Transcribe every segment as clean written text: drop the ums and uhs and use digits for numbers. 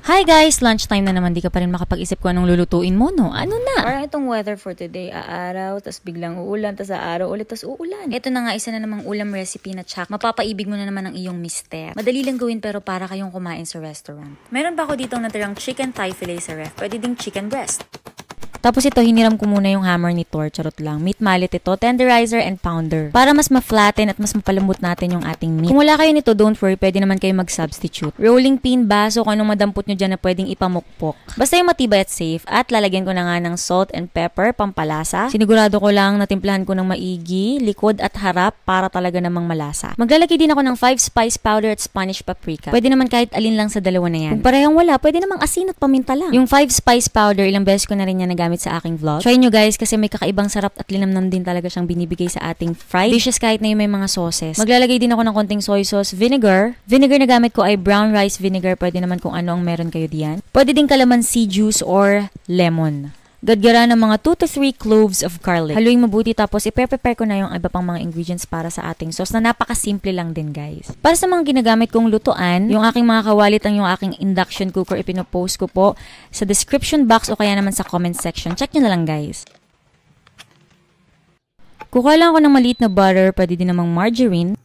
Hi guys! Lunchtime na naman, di ka pa rin makapag-isip kung anong lulutuin mo, no? Ano na? Parang itong weather for today, aaraw, tas biglang uulan, tas aaraw ulit, tas uulan. Ito na nga, isa na namang ulam recipe na tsak. Mapapaibig mo na naman ang iyong mister. Madali lang gawin pero para kayong kumain sa restaurant. Meron pa ako ditong natirang chicken thigh fillet sa ref. Pwede ding chicken breast. Tapos ito, hiniram ko muna yung hammer ni Thor, charot lang. Meat mallet ito, tenderizer and pounder. Para mas ma-flatten at mas mapalambot natin yung ating meat. Kung wala kayo nito, don't worry, pwede naman kayo mag-substitute. Rolling pin, baso, kung anong madampot nyo dyan na pwedeng ipamukpok. Basta yung matibay at safe. At lalagyan ko na nga ng salt and pepper, pampalasa. Sinigurado ko lang na timplahan ko ng maigi, likod at harap para talaga namang malasa. Maglalagay din ako ng 5 spice powder at Spanish paprika. Pwede naman kahit alin lang sa dalawa na yan. Kung parehong wala, pwede namang asin at paminta lang. Yung 5 spice powder, ilang beses ko na rin yan nagamit sa aking vlog. Try nyo guys kasi may kakaibang sarap at linamnam din talaga siyang binibigay sa ating fried dishes kahit na yung may mga sauces. Maglalagay din ako ng konting soy sauce, vinegar. Vinegar na gamit ko ay brown rice vinegar. Pwede naman kung ano ang meron kayo diyan. Pwede din calamansi juice or lemon. Gadgara ng mga 2 to 3 cloves of garlic. Haluin mabuti tapos i-prepare ko na yung iba pang mga ingredients para sa ating sauce na napakasimple lang din guys. Para sa mga ginagamit kong lutuan, yung aking mga kawalit ang yung aking induction cooker ipinopost ko po sa description box o kaya naman sa comment section. Check nyo na lang guys. Kukuha lang ako ng maliit na butter, pwede din namang margarine.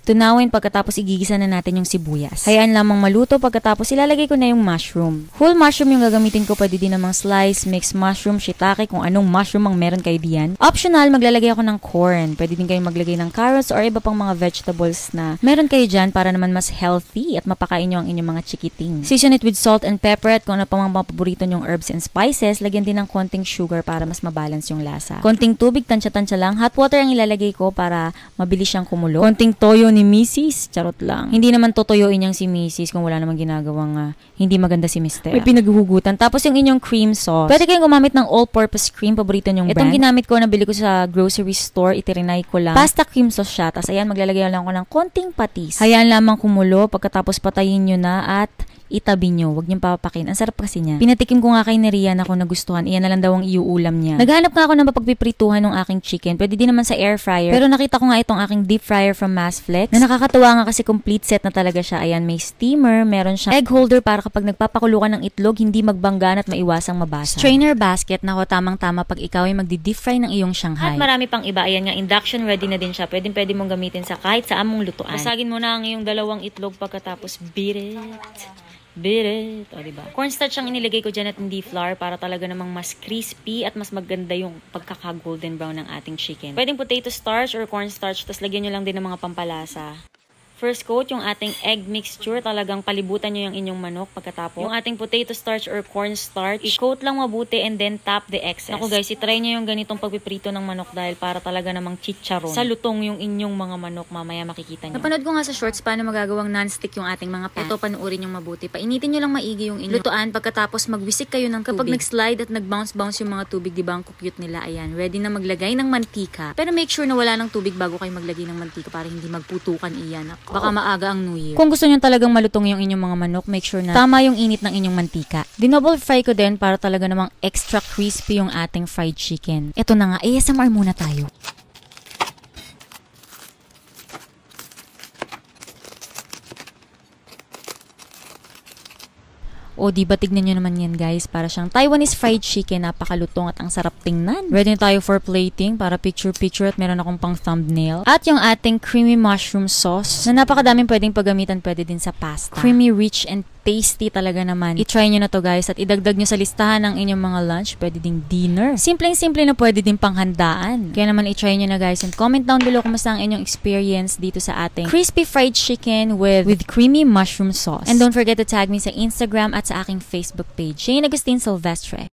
Tunawin pagkatapos igigisa na natin yung sibuyas. Hayaan lamang maluto pagkatapos ilalagay ko na yung mushroom. Whole mushroom yung gagamitin ko, pwede din namang slice, mixed mushroom, shiitake, kung anong mushroom ang meron kayo diyan. Optional, maglalagay ako ng corn. Pwede din kayong maglagay ng carrots or iba pang mga vegetables na meron kayo dyan para naman mas healthy at mapakain nyo ang inyong mga chikiting. Season it with salt and pepper at kung ano pang mga paborito nyong herbs and spices, lagyan din ng konting sugar para mas mabalance yung lasa. Konting tubig, tansya-tansya lang. Hot water ang ilalagay ko para mabilis siyang kumulo. Konting toyo ni Mrs. Charot lang. Hindi naman totoyoin niyang si Mrs. kung wala namang ginagawang hindi maganda si Mr. May pinaghuhugutan. Tapos yung inyong cream sauce. Pwede kayong gumamit ng all-purpose cream, paborito niyong brand. Itong ginamit ko, nabili ko sa grocery store, itirinay ko lang. Pasta cream sauce siya. Tapos ayan, maglalagay lang ako ng konting patis. Hayaan lamang kumulo, pagkatapos patayin nyo na at itabi nyo. Huwag niyong papapakin. Ang sarap kasi niya. Pinatikim ko nga kay Rian ako nagustuhan. Iyan na lang daw ang iuulam niya. Naghanap nga ako ng mapagpiprituhan ng aking chicken. Pwede din naman sa air fryer. Pero nakita ko nga itong aking deep fryer from Massflex na nakakatuwa nga kasi complete set na talaga siya. Ayan, may steamer, meron siyang egg holder para kapag nagpapakulukan ng itlog, hindi magbanggan at maiwasang mabasa. Strainer basket, nako tamang-tama pag ikaw ay magdi-deep fry ng iyong Shanghai. At marami pang iba. Ayan nga, induction ready na din siya. Pwede mong gamitin sa kahit saan mong lutuan. Basagin mo na ang iyong dalawang itlog pagkatapos beat it. O, diba? Cornstarch ang inilagay ko dyan at hindi flour para talaga namang mas crispy at mas maganda yung pagkaka-golden brown ng ating chicken. Pwedeng potato starch or cornstarch, tapos lagyan nyo lang din ng mga pampalasa. First coat, yung ating egg mixture, talagang palibutan nyo yung inyong manok pagkatapos. Yung ating potato starch or cornstarch, i-coat lang mabuti and then tap the excess. Ako guys, itry nyo yung ganitong pagpiprito ng manok dahil para talaga namang chicharon. Sa lutong yung inyong mga manok, mamaya makikita nyo. Napanood ko nga sa shorts paano magagawang non-stick yung ating mga pan. Ito, panuorin yung mabuti. Painitin nyo lang maigi yung inyong lutuan pagkatapos magwisik kayo ng tubig. Kapag nag-slide at nag-bounce-bounce yung mga tubig, di ba ang cute nila? Ayan, ready na maglagay ng mantika. Pero make sure na wala ng tubig bago kayo maglagay ng mantika para hindi magputukan iyan. Baka maaga ang New Year. Kung gusto nyo talagang malutong yung inyong mga manok, make sure na tama yung init ng inyong mantika. Dinouble fry ko din para talaga namang extra crispy yung ating fried chicken. Ito na nga, ASMR muna tayo. O diba, tignan nyo naman yan guys, para siyang Taiwanese fried chicken, napakalutong at ang sarap tingnan. Ready na tayo for plating para picture-picture at meron akong pang thumbnail. At yung ating creamy mushroom sauce na napakadaming pwedeng paggamitan, pwede din sa pasta. Creamy, rich, and tasty talaga naman. I-try nyo na to guys at idagdag nyo sa listahan ng inyong mga lunch, pwede ding dinner. Simpleng-simple na pwede din panghandaan. Kaya naman i-try nyo na guys and comment down below kumusta ang inyong experience dito sa ating crispy fried chicken with creamy mushroom sauce. And don't forget to tag me sa Instagram at sa aking Facebook page, Shane Agustin Silvestre.